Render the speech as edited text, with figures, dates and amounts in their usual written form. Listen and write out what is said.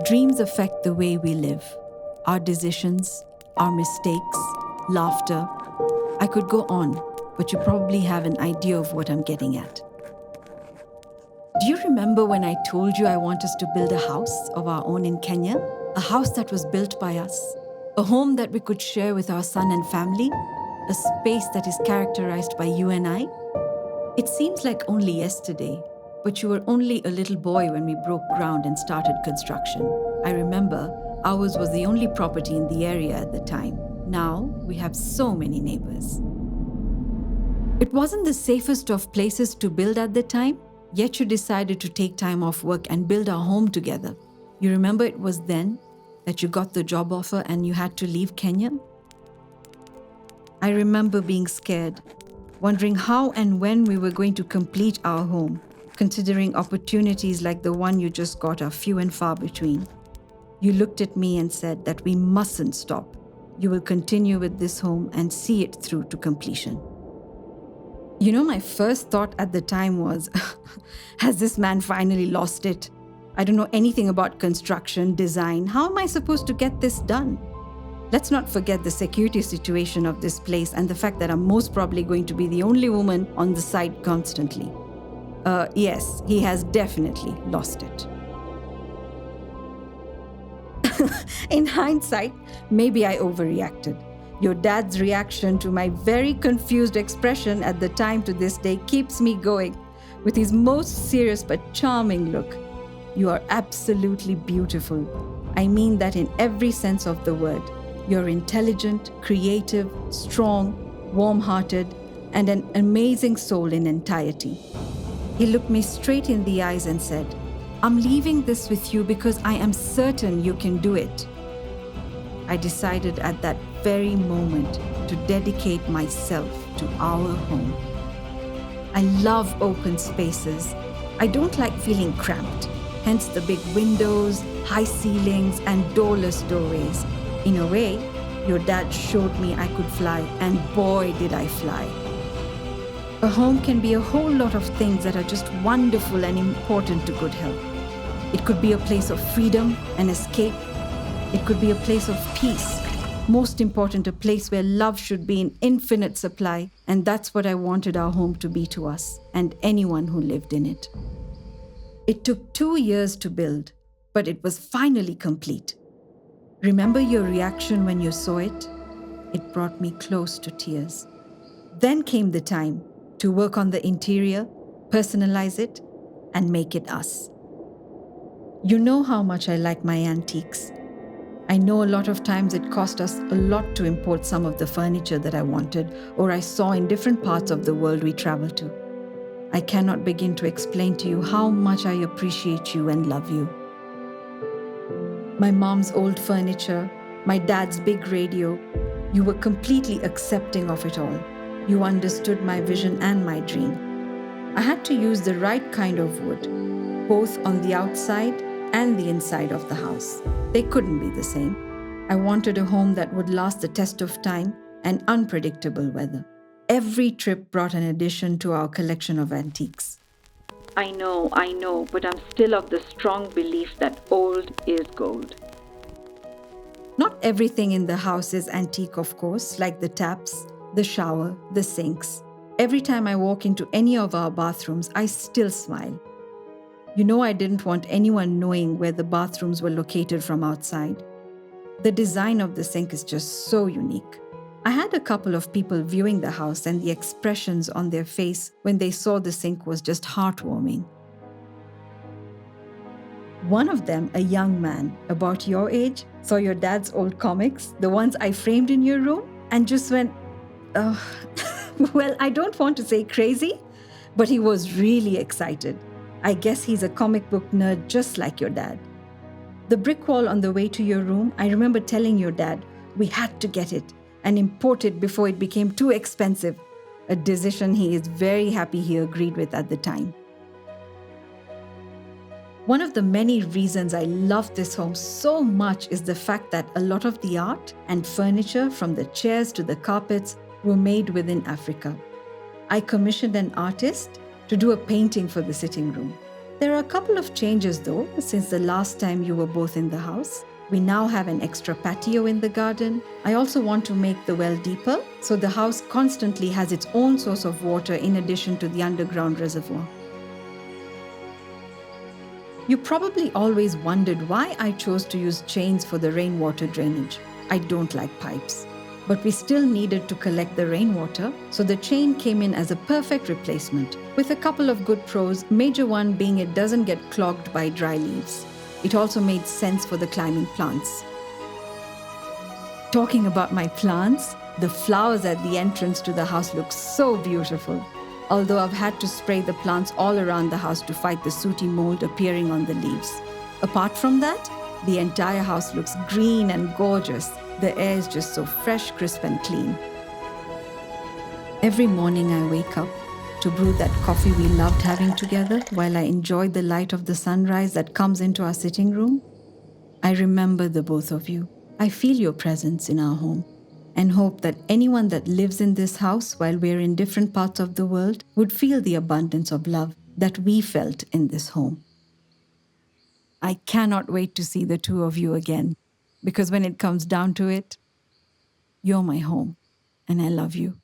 Dreams affect the way we live, our decisions, our mistakes, laughter. I could go on, but you probably have an idea of what I'm getting at. Do you remember when I told you I want us to build a house of our own in Kenya? A house that was built by us, a home that we could share with our son and family, a space that is characterized by you and I? It seems like only yesterday, but you were only a little boy when we broke ground and started construction. I remember ours was the only property in the area at the time. Now we have so many neighbors. It wasn't the safest of places to build at the time, yet you decided to take time off work and build our home together. You remember it was then that you got the job offer and you had to leave Kenya? I remember being scared, wondering how and when we were going to complete our home, considering opportunities like the one you just got are few and far between. You looked at me and said that we mustn't stop. You will continue with this home and see it through to completion. You know, my first thought at the time was, has this man finally lost it? I don't know anything about construction, design. How am I supposed to get this done? Let's not forget the security situation of this place and the fact that I'm most probably going to be the only woman on the site constantly. Yes, he has definitely lost it. In hindsight, maybe I overreacted. Your dad's reaction to my very confused expression at the time to this day keeps me going with his most serious but charming look. You are absolutely beautiful. I mean that in every sense of the word. You're intelligent, creative, strong, warm-hearted, and an amazing soul in entirety. He looked me straight in the eyes and said, I'm leaving this with you because I am certain you can do it. I decided at that very moment to dedicate myself to our home. I love open spaces. I don't like feeling cramped, hence the big windows, high ceilings, and doorless doorways. In a way, your dad showed me I could fly, and boy did I fly. A home can be a whole lot of things that are just wonderful and important to good health. It could be a place of freedom and escape. It could be a place of peace. Most important, a place where love should be in infinite supply, and that's what I wanted our home to be to us and anyone who lived in it. It took 2 years to build, but it was finally complete. Remember your reaction when you saw it? It brought me close to tears. Then came the time to work on the interior, personalize it, and make it us. You know how much I like my antiques. I know a lot of times it cost us a lot to import some of the furniture that I wanted or I saw in different parts of the world we traveled to. I cannot begin to explain to you how much I appreciate you and love you. My mom's old furniture, my dad's big radio, you were completely accepting of it all. You understood my vision and my dream. I had to use the right kind of wood, both on the outside and the inside of the house. They couldn't be the same. I wanted a home that would last the test of time and unpredictable weather. Every trip brought an addition to our collection of antiques. I know, but I'm still of the strong belief that old is gold. Not everything in the house is antique, of course, like the taps, the shower, the sinks. Every time I walk into any of our bathrooms, I still smile. You know, I didn't want anyone knowing where the bathrooms were located from outside. The design of the sink is just so unique. I had a couple of people viewing the house and the expressions on their face when they saw the sink was just heartwarming. One of them, a young man about your age, saw your dad's old comics, the ones I framed in your room, and just went, well, I don't want to say crazy, but he was really excited. I guess he's a comic book nerd just like your dad. The brick wall on the way to your room, I remember telling your dad we had to get it and import it before it became too expensive, a decision he is very happy he agreed with at the time. One of the many reasons I love this home so much is the fact that a lot of the art and furniture, from the chairs to the carpets, were made within Africa. I commissioned an artist to do a painting for the sitting room. There are a couple of changes though, since the last time you were both in the house. We now have an extra patio in the garden. I also want to make the well deeper, so the house constantly has its own source of water in addition to the underground reservoir. You probably always wondered why I chose to use chains for the rainwater drainage. I don't like pipes. But we still needed to collect the rainwater, so the chain came in as a perfect replacement, with a couple of good pros, major one being it doesn't get clogged by dry leaves. It also made sense for the climbing plants. Talking about my plants, the flowers at the entrance to the house look so beautiful. Although I've had to spray the plants all around the house to fight the sooty mold appearing on the leaves. Apart from that, the entire house looks green and gorgeous. The air is just so fresh, crisp, and clean. Every morning I wake up to brew that coffee we loved having together while I enjoy the light of the sunrise that comes into our sitting room. I remember the both of you. I feel your presence in our home and hope that anyone that lives in this house while we're in different parts of the world would feel the abundance of love that we felt in this home. I cannot wait to see the two of you again, because when it comes down to it, you're my home and I love you.